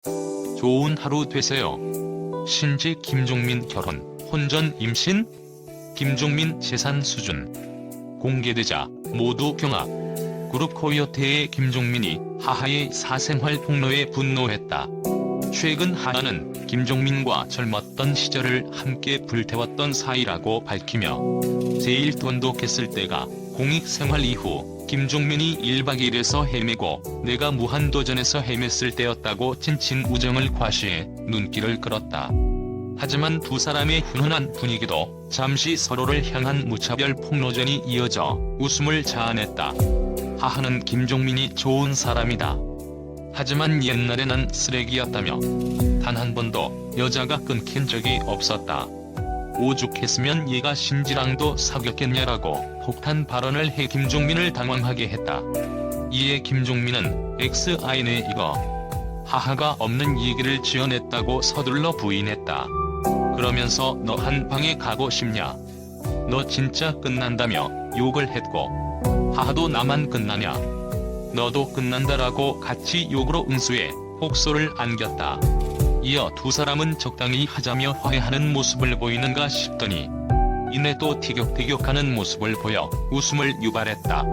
좋은 하루 되세요. 신지 김종민 결혼, 혼전 임신? 김종민 재산 수준 공개되자 모두 경악. 그룹 코요태의 김종민이 하하의 사생활 폭로에 분노했다. 최근 하하는 김종민과 젊었던 시절을 함께 불태웠던 사이라고 밝히며 제일 돈독했을 때가 공익생활 이후 김종민이 1박 2일에서 헤매고 내가 무한도전에서 헤맸을 때였다고 진친 우정을 과시해 눈길을 끌었다. 하지만 두 사람의 훈훈한 분위기도 잠시 서로를 향한 무차별 폭로전이 이어져 웃음을 자아냈다. 하하는 김종민이 좋은 사람이다. 하지만 옛날에는 쓰레기였다며 단 한 번도 여자가 끊긴 적이 없었다. 오죽했으면 얘가 신지랑도 사귀었겠냐라고 폭탄 발언을 해 김종민을 당황하게 했다. 이에 김종민은 XIN에 이거 하하가 없는 얘기를 지어냈다고 서둘러 부인했다. 그러면서 너 한 방에 가고 싶냐? 너 진짜 끝난다며 욕을 했고 하하도 나만 끝나냐? 너도 끝난다라고 같이 욕으로 응수해 혹소를 안겼다. 이어 두 사람은 적당히 하자며 화해하는 모습을 보이는가 싶더니 이내 또 티격태격하는 모습을 보여 웃음을 유발했다.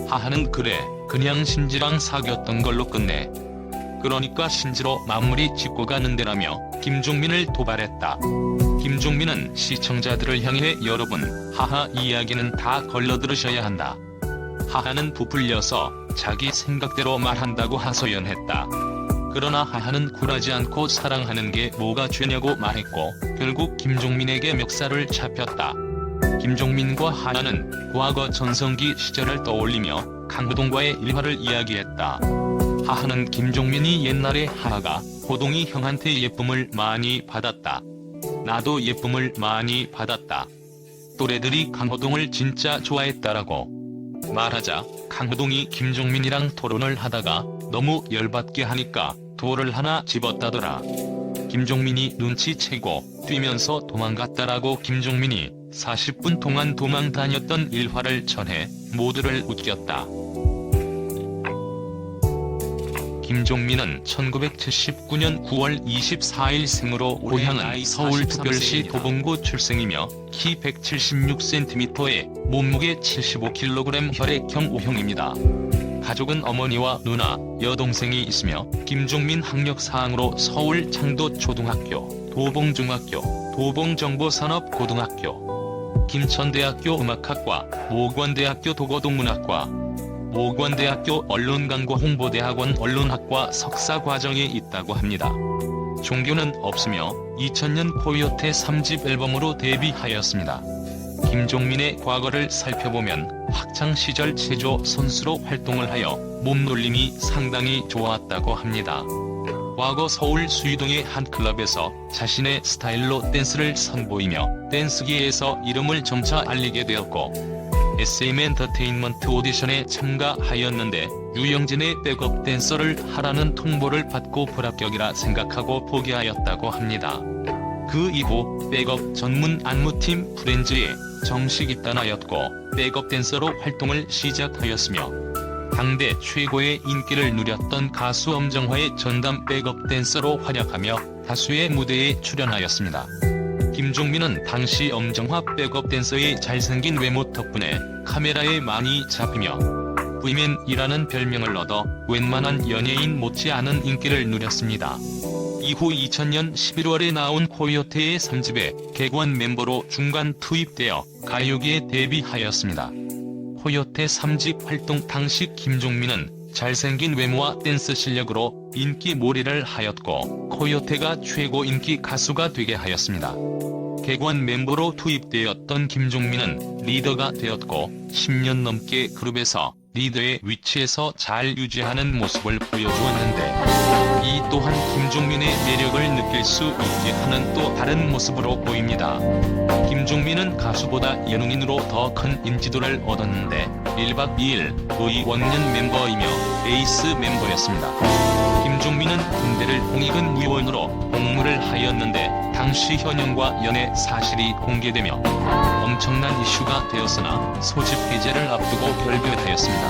하하는 그래 그냥 신지랑 사귀었던 걸로 끝내. 그러니까 신지로 마무리 짓고 가는데라며 김종민을 도발했다. 김종민은 시청자들을 향해 여러분 하하 이야기는 다 걸러들으셔야 한다. 하하는 부풀려서 자기 생각대로 말한다고 하소연했다. 그러나 하하는 굴하지 않고 사랑하는 게 뭐가 죄냐고 말했고 결국 김종민에게 멱살을 잡혔다. 김종민과 하하는 과거 전성기 시절을 떠올리며 강호동과의 일화를 이야기했다. 하하는 김종민이 옛날에 하하가 호동이 형한테 예쁨을 많이 받았다. 나도 예쁨을 많이 받았다. 또래들이 강호동을 진짜 좋아했다라고 말하자 강호동이 김종민이랑 토론을 하다가 너무 열받게 하니까 돌을 하나 집었다더라. 김종민이 눈치채고 뛰면서 도망갔다라고 김종민이 40분 동안 도망 다녔던 일화를 전해 모두를 웃겼다. 김종민은 1979년 9월 24일 생으로 고향은 서울특별시 도봉구 출생이며 키 176cm에 몸무게 75kg 혈액형 O형입니다. 가족은 어머니와 누나, 여동생이 있으며 김종민 학력사항으로 서울 창도초등학교, 도봉중학교, 도봉정보산업고등학교, 김천대학교 음악학과, 모관대학교 도고동문학과, 모관대학교 언론광고 홍보대학원 언론학과 석사과정에 있다고 합니다. 종교는 없으며 2000년 코요태 3집 앨범으로 데뷔하였습니다. 김종민의 과거를 살펴보면 학창시절 체조 선수로 활동을 하여 몸놀림이 상당히 좋았다고 합니다. 과거 서울 수유동의 한 클럽에서 자신의 스타일로 댄스를 선보이며 댄스계에서 이름을 점차 알리게 되었고 SM 엔터테인먼트 오디션에 참가하였는데 유영진의 백업 댄서를 하라는 통보를 받고 불합격이라 생각하고 포기하였다고 합니다. 그 이후 백업 전문 안무팀 프렌즈에 정식 입단하였고 백업 댄서로 활동을 시작하였으며 당대 최고의 인기를 누렸던 가수 엄정화의 전담 백업 댄서로 활약하며 다수의 무대에 출연하였습니다. 김종민은 당시 엄정화 백업 댄서의 잘생긴 외모 덕분에 카메라에 많이 잡히며 V맨이라는 별명을 얻어 웬만한 연예인 못지않은 인기를 누렸습니다. 이후 2000년 11월에 나온 코요태의 3집에 객원 멤버로 중간 투입되어 가요계에 데뷔하였습니다. 코요태 3집 활동 당시 김종민은 잘생긴 외모와 댄스 실력으로 인기 몰이를 하였고 코요태가 최고 인기 가수가 되게 하였습니다. 객원 멤버로 투입되었던 김종민은 리더가 되었고 10년 넘게 그룹에서 리더의 위치에서 잘 유지하는 모습을 보여주었는데 이 또한 김종민의 매력을 느낄 수 있게 하는 또 다른 모습으로 보입니다. 김종민은 가수보다 예능인으로 더 큰 인지도를 얻었는데 1박 2일의 원년 멤버이며 에이스 멤버였습니다. 김종민은 군대를 공익은 무용으로 복무를 하였는데 당시 현영과 연애 사실이 공개되며 엄청난 이슈가 되었으나 소집 해제를 앞두고 결별하였습니다.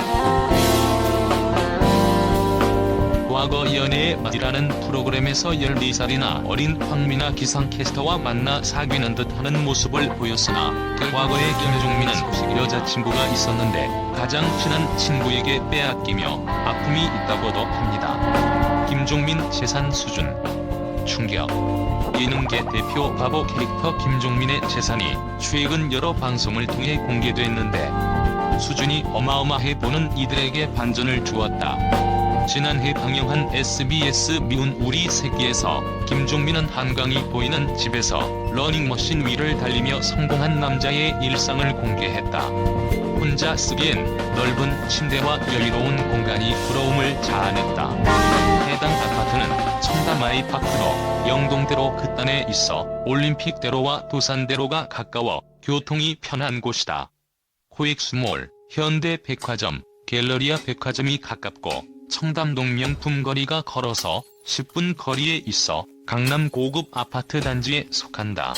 과거 연애의 맛이라는 프로그램에서 14살이나 어린 황미나 기상캐스터와 만나 사귀는 듯하는 모습을 보였으나 그 과거에 김종민은 여자친구가 있었는데 가장 친한 친구에게 빼앗기며 아픔이 있다고도 합니다. 김종민 재산 수준 충격. 예능계 대표 바보 캐릭터 김종민의 재산이 최근 여러 방송을 통해 공개됐는데 수준이 어마어마해 보는 이들에게 반전을 주었다. 지난해 방영한 SBS 미운 우리 새끼에서 김종민은 한강이 보이는 집에서 러닝머신 위를 달리며 성공한 남자의 일상을 공개했다. 혼자 쓰기엔 넓은 침대와 여유로운 공간이 부러움을 자아냈다. 해당 아파트는 청담 아이파크로 영동대로 끝단에 있어 올림픽대로와 도산대로가 가까워 교통이 편한 곳이다. 코엑스몰, 현대백화점, 갤러리아 백화점이 가깝고 청담동 명품 거리가 걸어서 10분 거리에 있어 강남 고급 아파트 단지에 속한다.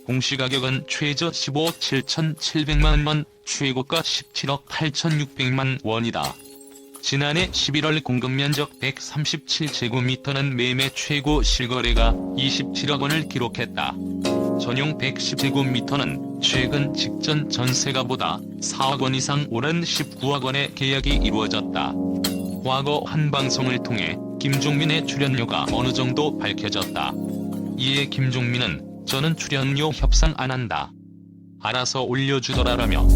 공시가격은 최저 15억 7,700만 원, 최고가 17억 8,600만 원이다. 지난해 11월 공급면적 137제곱미터는 매매 최고 실거래가 27억 원을 기록했다. 전용 110제곱미터는 최근 직전 전세가보다 4억 원 이상 오른 19억 원의 계약이 이루어졌다. 과거 한 방송을 통해 김종민의 출연료가 어느 정도 밝혀졌다. 이에 김종민은 저는 출연료 협상 안 한다. 알아서 올려주더라라며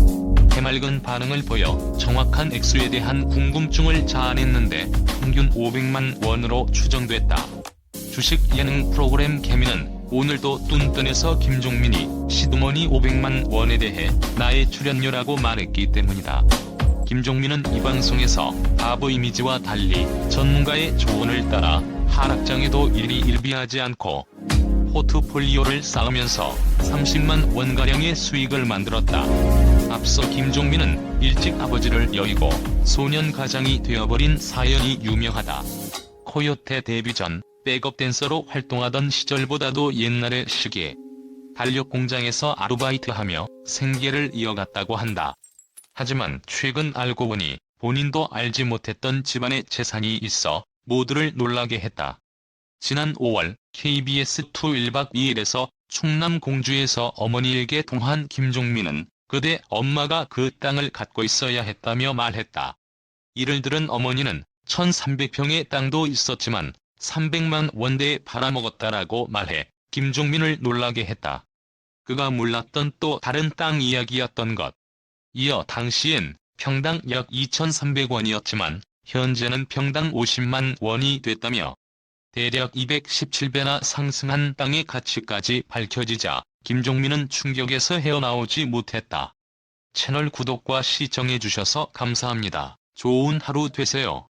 해맑은 반응을 보여 정확한 액수에 대한 궁금증을 자아냈는데 평균 500만 원으로 추정됐다. 주식 예능 프로그램 개미는 오늘도 뚠뚠에서 김종민이 시드머니 500만 원에 대해 나의 출연료라고 말했기 때문이다. 김종민은 이 방송에서 바보 이미지와 달리 전문가의 조언을 따라 하락장에도 일희일비하지 않고 포트폴리오를 쌓으면서 30만 원가량의 수익을 만들었다. 앞서 김종민은 일찍 아버지를 여의고 소년 가장이 되어버린 사연이 유명하다. 코요태 데뷔 전 백업 댄서로 활동하던 시절보다도 옛날의 시기에 달력 공장에서 아르바이트하며 생계를 이어갔다고 한다. 하지만 최근 알고 보니 본인도 알지 못했던 집안의 재산이 있어 모두를 놀라게 했다. 지난 5월 KBS2 1박 2일에서 충남 공주에서 어머니에게 통화한 김종민은 그대 엄마가 그 땅을 갖고 있어야 했다며 말했다. 이를 들은 어머니는 1300평의 땅도 있었지만 300만 원대에 팔아먹었다라고 말해 김종민을 놀라게 했다. 그가 몰랐던 또 다른 땅 이야기였던 것. 이어 당시엔 평당 약 2,300원이었지만 현재는 평당 50만 원이 됐다며 대략 217배나 상승한 땅의 가치까지 밝혀지자 김종민은 충격에서 헤어나오지 못했다. 채널 구독과 시청해주셔서 감사합니다. 좋은 하루 되세요.